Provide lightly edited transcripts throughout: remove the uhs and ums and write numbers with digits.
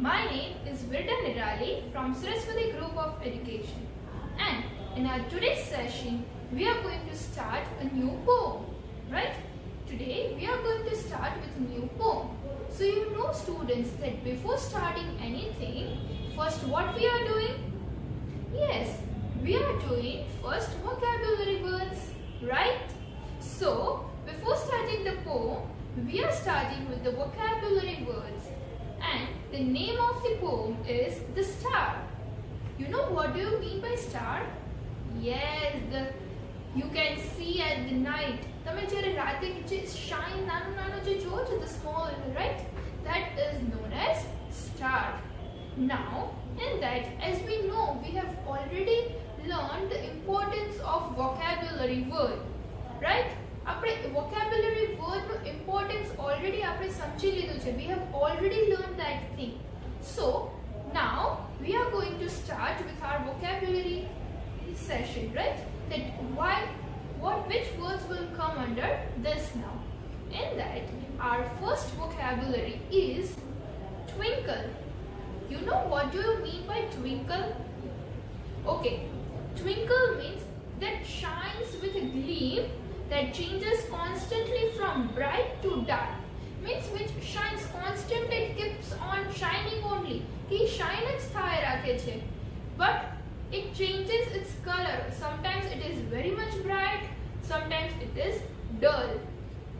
My name is Virda Nirali from Saraswati Group of Education, and in our today's session we are going to start a new poem, right? Today we are going to start with a new poem. So you know students that before starting anything, first what we are doing? Yes, we are doing first vocabulary words, right? So before starting the poem, we are starting with the vocabulary words. And the name of the poem is The Star. You know what do you mean by star? Yes, you can see at the night. તમે જ્યારે રાતે જે shine નાનું જે જોવો છો, the small, right? That is known as star. Now, in that, as we know, we have already learned the importance of vocabulary word, right? આપણે vocabulary word નું importance already આપણે સમજી લીધું છે. We have already learned that thing. So now we are going to start with our vocabulary session, right? Which words will come under this now? In that, our first vocabulary is twinkle. You know what do you mean by twinkle? Okay, twinkle means that shines with a gleam that changes constantly from bright to dark. Means which shines constantly, it keeps on shining only. He shines thai rakhe che. But it changes its color. Sometimes it is very much bright, sometimes it is dull.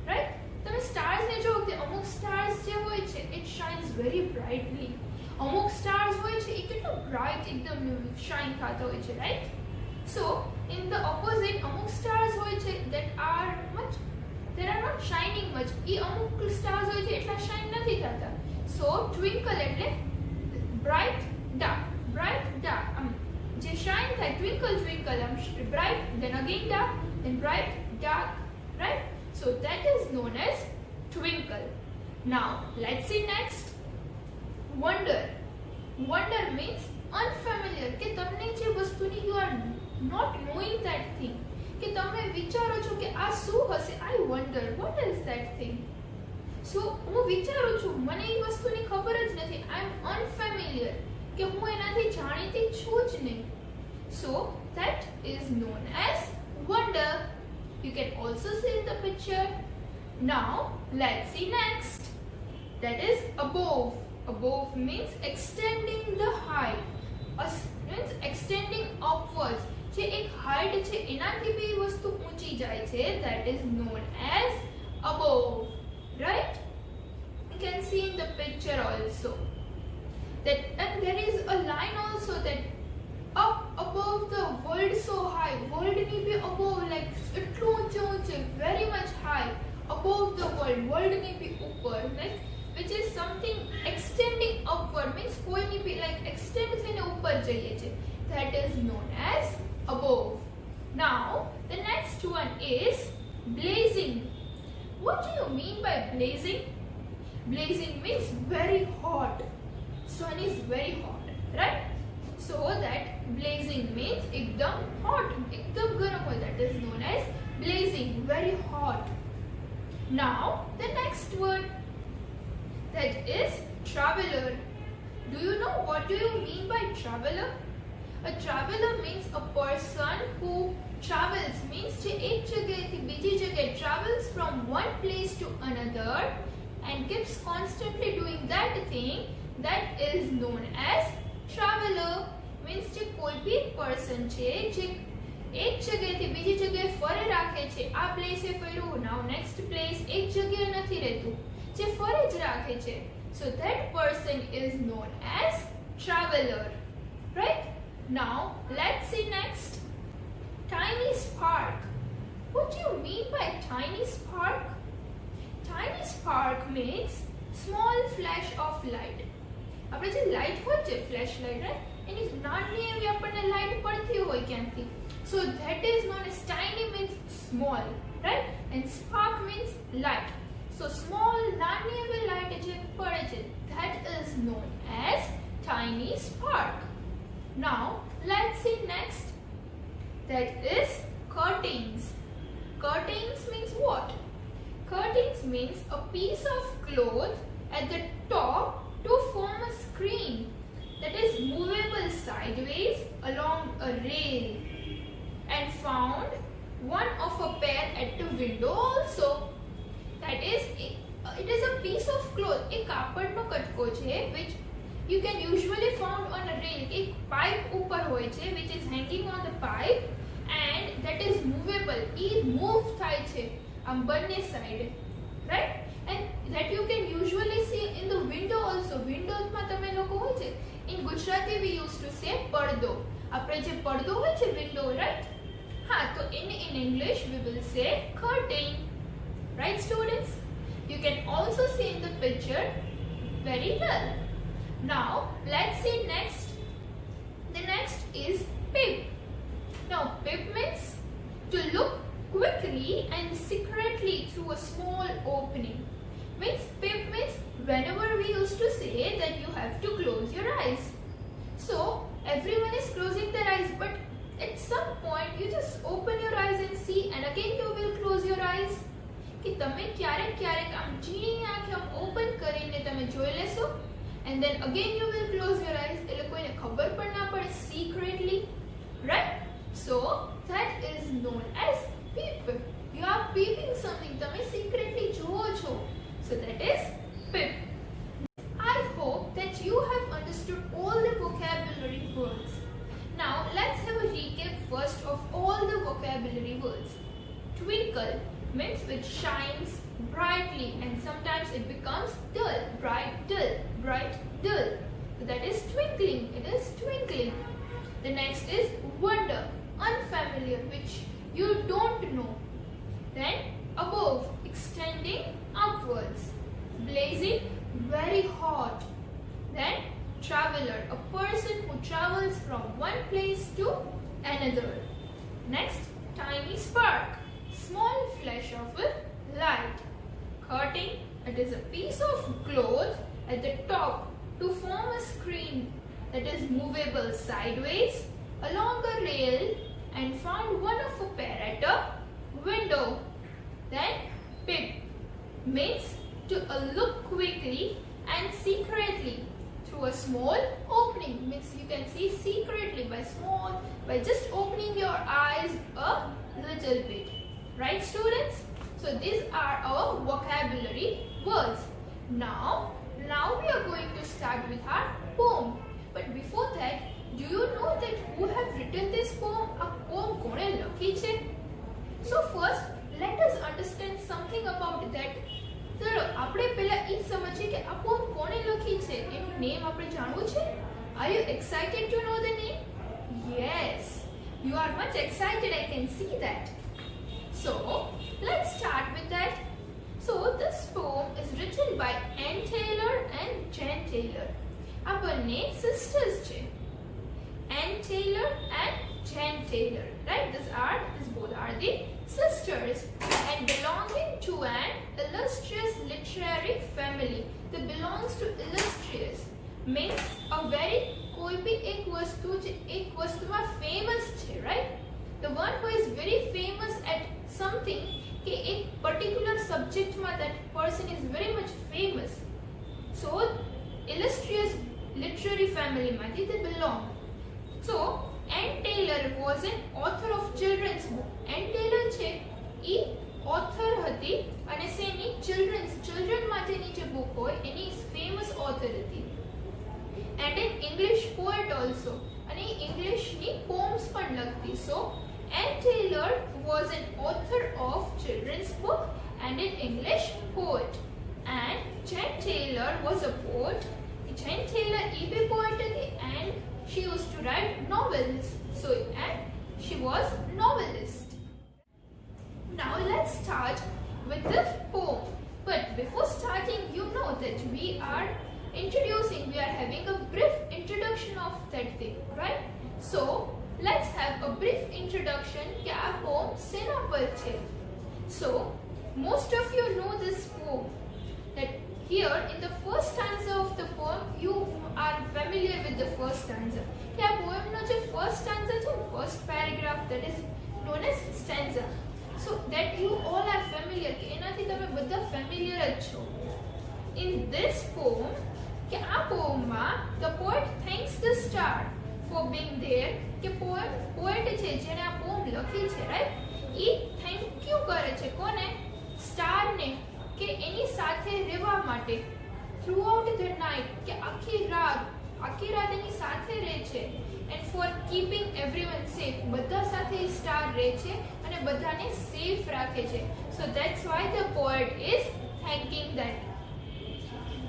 Right? તમે stars ને જો કે અમુક stars જે હોય છે, it shines very brightly. અમુક stars હોય છે, એ કેટલો bright એકદમ shine થતા હોય છે, right? So, in the opposite, amuk stars hoy che that are not shining much. E amuk stars hoy che etla shine nathi thata. So, twinkle etle bright, dark. Je shine thay twinkle, bright, then again dark, then bright, dark, right? So, that is known as twinkle. Now, let's see next. Wonder. Wonder means unfamiliar. કે તમને જે વસ્તુની you are not knowing that thing, કે તમે વિચારો છો કે આ શું હશે. I wonder what is that thing. So હું વિચારું છું, મને એ વસ્તુની ખબર જ નથી. I am unfamiliar, કે હું એનાથી જાણીતી છું જ નહીં. So that is known as wonder. You can also see in the picture. Now let's see next. That is above. Above means extending the height. Means extending upwards. જે એક height છે એનાથી બી વસ્તુ ઊંચી જાય છે, that is known as above, right? You can see in the picture also that, and there is a line also that up above the world so high. World ની બી above, like એટલું ઊંચું, very much high above the world. World ની બી ઉપર, like which is something extending upward, means કોઈની બી like extend થઈને ઉપર જઈએ છે, that is known as above. Now the next one is blazing. What do you mean by blazing? Blazing means very hot. Sun is very hot, right? So that blazing means ekdam hot, ekdam garam hoy, that is known as blazing, very hot. Now the next word, that is traveler. Do you know what do you mean by traveler? A traveler means a person who travels, means જે એક જગ્યાએથી બીજી જગ્યાએ travels from one place to another and keeps constantly doing that thing, that is known as traveler. Means જે કોઈ બી person છે જે એક જગ્યાએથી બીજી જગ્યાએ ફરે રાખે છે. આ પ્લેસે ફર્યું, now next place, એક જગ્યાએ નથી રહેતું, જે ફરે જ રાખે છે. So that person is known as traveler, right? Now let's see next. Tiny spark. What do you mean by tiny spark? Tiny spark means small flash of light. આપણે જે લાઈટ હોય છે, ફ્લેશ લાઈટ, right? એની નાની એવી આપણને light પડતી હોય ક્યાંથી. So that is known as tiny, means small, right? And spark means light. So small, નાની એવી લાઈટ જે પડે છે, that is known as tiny spark. Now let's see next. That is curtains. Curtains means what? Curtains means a piece of cloth at the top to form a screen sideways along a rail and found one of a pair at the window also. That is, it is a piece of cloth, એક કાપડનો કટકો છે, which you can usually found on a rail. એક pipe ઉપર હોય છે, which is hanging on the pipe and that is movable. A move થાય છે આમ બંને side, right? And that you can usually see in the window also. Windows માં તમે લોકો હોય છે. In Gujarati we used to say પડદો. આપણે જે પડદો હોય છે window, right? हाँ, तो in English we will say curtain, right students? You can also see in the picture very well. Now let's see next. The next is peep. Now peep means to look quickly and secretly through a small opening. Means peep means whenever we used to say that you have to close your eyes. So everyone is closing their eyes, but at some point you just open your eyes and see, and again you will close your eyes. कि તમે ક્યારેક ક્યારેક આમ ઝીણી આંખ આમ open કરીને તમે જોઈ લેશો, and then again you will close your eyes. એટલે કોઈને ખબર પણ ના પડે, secretly, right? So that is known as peep. You are peeping something, તમે secretly જોવો છો. So that is peep. I hope that you have understood all the vocabulary words. Now let's have a recap first of all the vocabulary words. Twinkle means which shines brightly, and sometimes it becomes dull, bright, dull, bright, dull. So that is twinkling, it is twinkling. The next is wonder, unfamiliar, which you don't know. Then above, extending upwards. Blazing, very hot. Then traveler, a person who travels from one place to another. Next, tiny spark, small flash of a light. Curtain, it is a piece of cloth at the top to form a screen that is movable sideways along a rail and found one of a pair at a window. Then peep means to look quickly and secretly through a small opening. Means you can see secretly by just opening your eyes a little bit, right students? So these are our vocabulary words. Now we are going to start with our poem. But before that, do you know that who have written this poem? A poem કોણે લખી છે? So first let us understand something about that. ચલો આપણે પહેલા એ સમજીએ કે આ poem કોણે લખી છે, એનું નેમ આપણે જાણવું છે. Are you excited to know the name? Yes, you are much excited, I can see that. So let's start with that. So this poem is written by Anne Taylor and Jan Taylor. આ બંને sisters છે, Anne Taylor and Jan Taylor, right? These both are the sisters and belonging to an illustrious literary family. They belongs to illustrious means a very कोई भी एक वस्तु में famous છે, right? The one who is very famous at something, कि एक particular subject में that person is very much famous. So illustrious literary family में they belong. So Anne Taylor was an author of children's book. Anne Taylor છે એ author હતી અને શેની children માટેની જે book હોય એની famous author હતી. And an English poet also. અને English ની poems પણ લખતી. So Anne Taylor was an author of children's book and an English poet. And Jan Taylor was a poet. Jan Taylor A B poet હતી and she used to write novels. So and she was novelist. Now let's start with the poem. But before starting, you know that we are having a brief introduction of that thing, right? So let's have a brief introduction કે આ poem શેના પર છે. So most of you know this poem, that here in the first stanza of the poem you are familiar with the first stanza. કે આ poem નો જે first stanza છે, first paragraph, that is known as stanza. So that you all are familiar, કે એનાથી તમે બધા familiar જ છો. In this poem, કે આ poem માં the poet thanks the star for being there કે પોએટ છે જેણે આ પોમ લખી છે રાઈટ ઈ થેન્ક યુ કરે છે કોને સ્ટાર ને કે એની સાથે રહેવા માટે થ્રુઆઉટ ધ નાઇટ કે આખી રાત એની સાથે રહે છે and for keeping everyone safe બધા સાથે સ્ટાર રહે છે અને બધાને સેફ રાખે છે સો that's why the poet is થેન્કિંગ that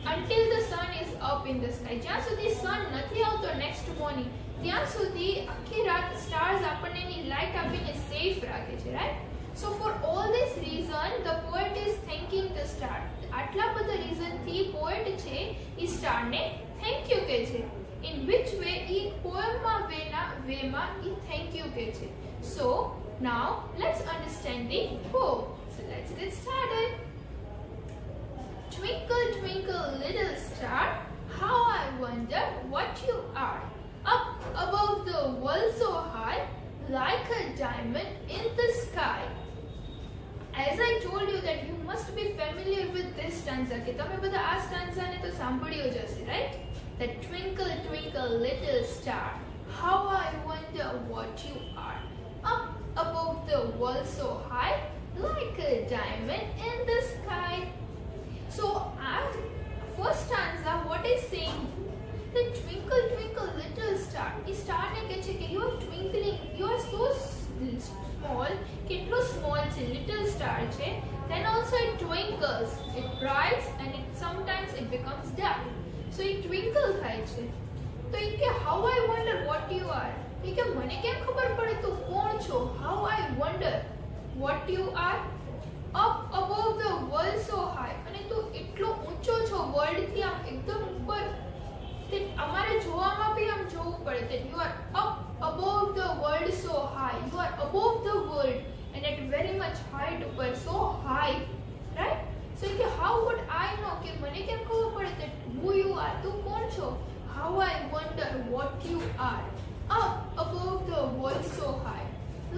until the sun is up in the sky જ્યાં સુધી સન નથી આવતો નેક્સ્ટ મોર્નિંગ ત્યાં સુધી આખી રાત સ્ટાર્સ આપણને એની લાઇટ આપીને સેફ રાખે છે right so for all this reason the poet is થેન્કિંગ the star આટલા બધા રીઝનથી પોએટ છે ઈ સ્ટારને થેન્ક યુ કહે છે ઇન વિચ વે ઈ પોએમમાં વેમાં ઈ થેન્ક યુ કહે છે so now let's understand the poem so let's get started Twinkle, twinkle, little star, how I wonder what you are. Up above the world so high, like a diamond in the sky. As I told you that you must be familiar with this stanza. કે તમે બધા આ stanza ને તો સાંભળ્યો જ હશે, right? That twinkle, twinkle, little star, how I wonder what you are. Up above the world so high, like a diamond in the sky. So our first stanza what is saying the twinkle twinkle little star is star ne કહે છે કે you are twinkling you are so small કેટલો small છે little star છે then also it twinkles it brights and it sometimes it becomes dark so it twinkle થાય છે તો એ કે how I wonder what you are એ કે મને કેમ ખબર પડે તું કોણ છો how I wonder what you are up above the world so high અને તું એટલો ઊંચો છો વર્લ્ડ થી આમ એકદમ ઉપર તે અમારે જોવામાં બી આમ જોવું પડે that you are up above the world so high you are above the world and at very much height ઉપર so high right so કે how would I know કે મને કેમ ખબર પડે that who you are તું કોણ છો how I wonder what you are up above the world so high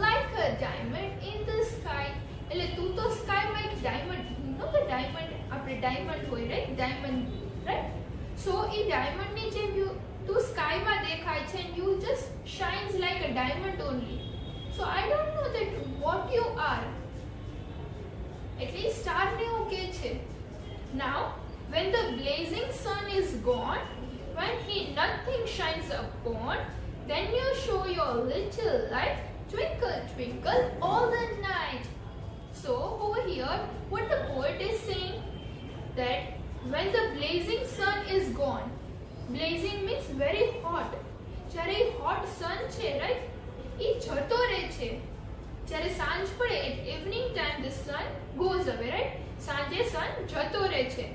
like a diamond in the sky એટલે તું તો સ્કાયમાં એક diamond you know the diamond આપણે ડાયમંડ હોય રાઈટ ડાયમંડ રાઈટ સો એ ડાયમંડની જેમ તું સ્કાયમાં દેખાય છે and you just shines like a diamond only so I don't know that what you are એટલે સ્ટારને એવું કહે છે નાઉ when the blazing sun is gone when he nothing shines upon then you show your little light twinkle twinkle all the night. So over here what the poet is saying that when the blazing sun is gone blazing means very hot જ્યારે hot sun છે right એ જતો રહે છે જ્યારે સાંજ પડે at evening time the sun goes away right સાંજે sun જતો રહે છે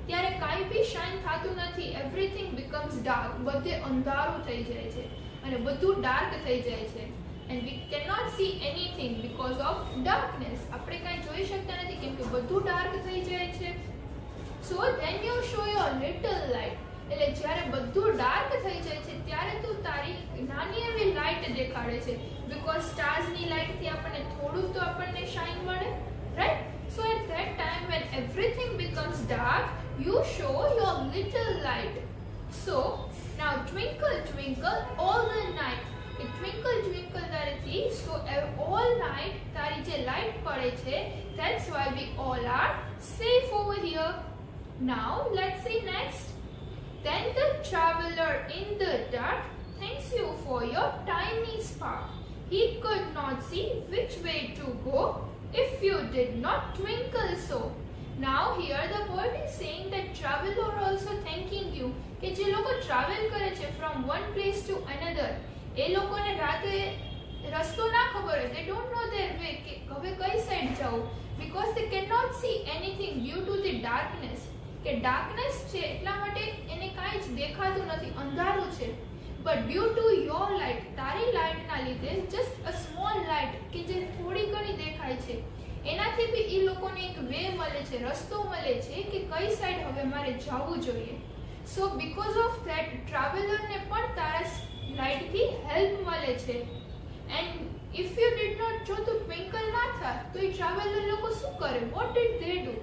ત્યારે કાંઈ બી શાઇન થતું નથી everything becomes dark બધે અંધારું થઈ જાય છે અને બધું ડાર્ક થઈ જાય છે and we cannot see anything because of darkness આપણે કાંઈ જોઈ શકતા નથી કેમ કે બધું ડાર્ક થઈ જાય છે so then you show your little light એટલે જ્યારે બધું ડાર્ક થઈ જાય છે ત્યારે તું તારી નાની એવી લાઇટ દેખાડે છે because stars ની લાઇટ થી આપણને થોડું તો આપણને શાઇન મળે right so at that time when everything becomes dark you show your little light so now twinkle twinkle all the night a twinkle twinkle તારેથી so all night તારી જે light પડે છે that's why we all are safe over here now let's see next then the traveler in the dark thanks you for your tiny spark he could not see which way to go if you did not twinkle so now here the poet is saying that traveler also thanking you કે જે લોકો travel કરે છે from one place to another એ લોકોને રાતે રસ્તો ના ખબર હોય they don't know their way કે હવે કઈ સાઈડ જાવું because they cannot see anything due to the darkness કે darkness છે એટલા માટે એને કાંઈ જ દેખાતું નથી અંધારું છે but due to your light તારી લાઇટના લીધે just a small light કે જે થોડી ઘણી દેખાય છે એનાથી બી એ લોકોને એક વે મળે છે રસ્તો મળે છે કે કઈ સાઈડ હવે મારે જવું જોઈએ so because of that traveler ને પણ તારા લાઇટ થી હેલ્પ મળે છે and if you did not જો તો twinkle ના થાય તો એ traveler લોકો શું કરે what did they do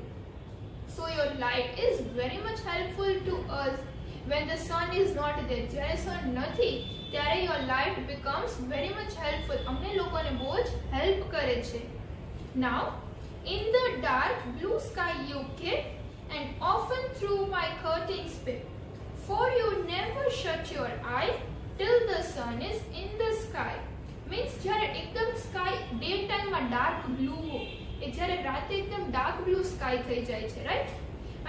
so your light is very much helpful to us when the sun is not there, જ્યારે sun નથી ત્યારે your light becomes very much helpful. અમને લોકોને બહુ જ help કરે છે. Now, in the dark blue sky you keep, and often through my curtains peep. For you never shut your eye till the sun is in the sky. Means જ્યારે એકદમ sky day time માં dark blue હો, એ જ્યારે રાતે એકદમ dark blue sky થઈ જાય છે, right?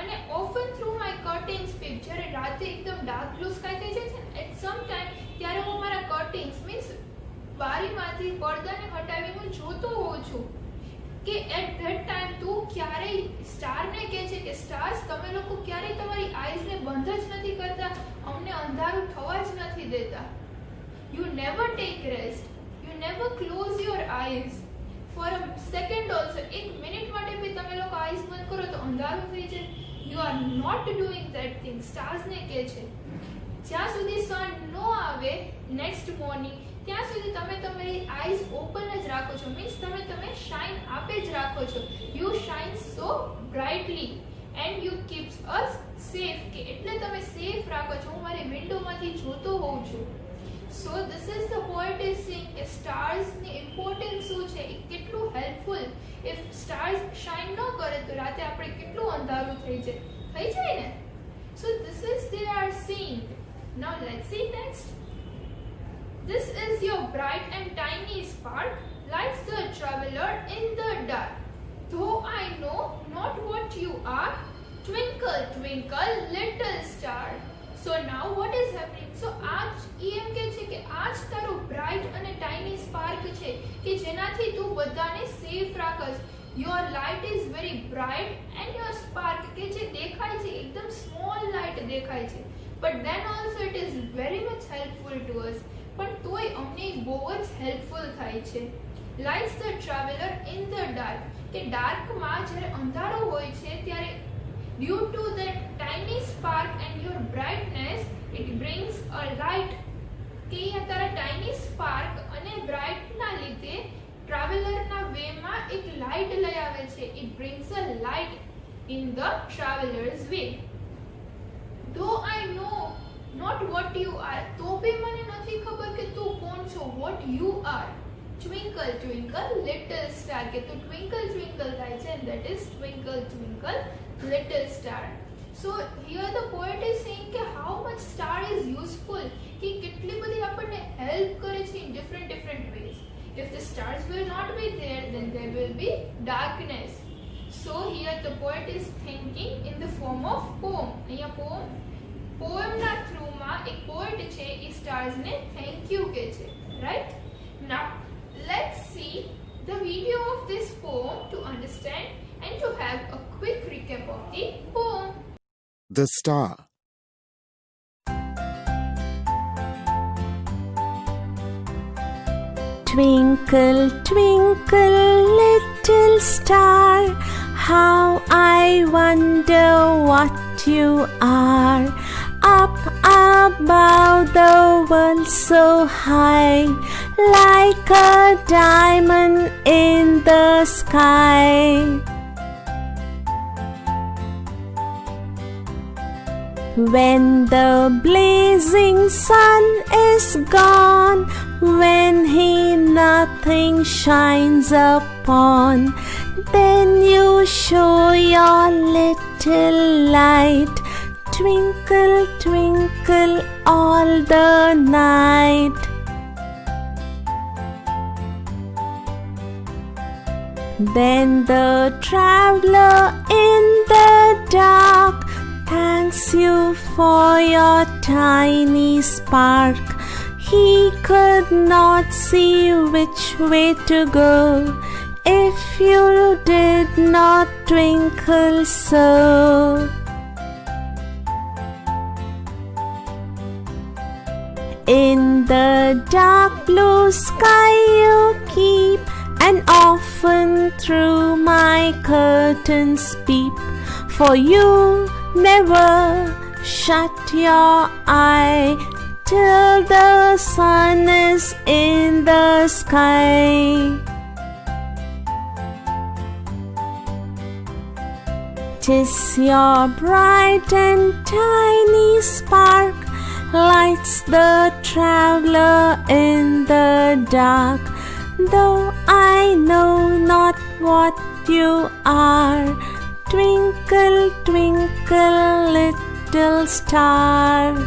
અને often through my curtains peep, જ્યારે રાતે એકદમ dark blue sky થઈ જાય છે, at some time ત્યારે હું મારા curtains means બારીમાંથી પડદાને હટાવી હું જોતો હોઉં છું કે at that time તું ક્યારેય સ્ટારને કહે છે કે સ્ટાર્સ તમે લોકો ક્યારેય તમારી આઈઝને બંધ જ નથી કરતા, અમને અંધારું થવા જ નથી દેતા. You never take rest, you never close your eyes for a second also. એક મિનિટ માટે બી તમે લોકો આઈઝ બંધ કરો તો અંધારું થઈ જાય. You are not doing that thing. Stars ને કહે છે જ્યાં સુધી સન ન આવે નેક્સ્ટ મોર્નિંગ ત્યાં સુધી તમે તમારી આઈઝ ઓપન જ રાખો છો. મીન્સ તમે શાઇન આપે જ રાખો છો. You shine so brightly and you keeps us safe, કે એટલે તમે સેફ રાખો છો. હું મારી વિન્ડોમાંથી જોતો હોઉં છું. So this is the poet is saying કે સ્ટાર્સની ઇમ્પોર્ટન્સ શું છે, એ કેટલું હેલ્પફુલ. ઇફ સ્ટાર્સ શાઇન ન કરે તો રાતે આપણે કેટલું અંધારું થઈ જાય ને. So this is they are saying. Now let's see next. This is your bright and tiny spark, lights the traveler in the dark. Though I know not what you are, twinkle, twinkle, little star. So now what is happening? So આજ એમ કહે છે કે આજ તારો bright અને tiny spark છે કે જેનાથી તું બધાને safe રાખસ. Your light is very bright and your spark કે જે દેખાય છે એકદમ small light દેખાય છે, but then also it is very much helpful to us. પણ તોય અમને બહુ જ હેલ્પફુલ થાય છે. Lights the traveller in the dark, કે ડાર્કમાં જ્યારે અંધારો હોય છે ત્યારે due to the tiny spark and your brightness it brings a light, કે અહીંયા તારા ટાઇની સ્પાર્ક અને બ્રાઇટના લીધે ટ્રાવેલરના વેમાં એક લાઇટ લઈ આવે છે. It brings a light in the travellers way. ધો આઈ નો not what you are, તો બી મને નથી ખબર કે તું કોણ છો. what you are. twinkle, twinkle, little star, કે તું twinkle, twinkle થાય છે, and that is twinkle, twinkle, little star. So here the poet is saying કે how much star is useful, કે કેટલી બધી આપણને help કરે છે in different ways. If the stars will not be there, then there will be darkness. So here the poet is thinking in the form of poem. અહીંયા પોએમના થ્રુમાં એક poet છે એ સ્ટાર્સને thank you કહે છે, right? Now let's see the video of this poem to understand and to have a quick recap of the poem. The Star. Twinkle, twinkle, little star, how I wonder what you are. Up above the world so high, like a diamond in the sky. When the blazing sun is gone, when he nothing shines upon, then you show your little light, twinkle, twinkle all the night. Then the traveler in the dark thanks you for your tiny spark. He could not see which way to go if you did not twinkle so. In the dark blue sky you keep, and often through my curtains peep. For you never shut your eye till the sun is in the sky. It is your bright and tiny spark lights the traveler in the dark. Though I know not what you are, twinkle, twinkle, little star.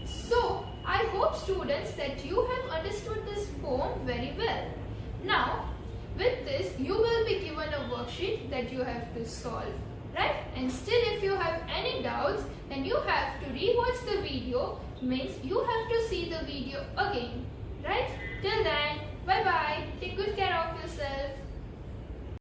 So, I hope students that you have understood this poem very well. Now, with this, you will be given a worksheet that you have to solve, right? And still, if you have any doubts, then you have to rewatch the video, means you have to see the video again, right?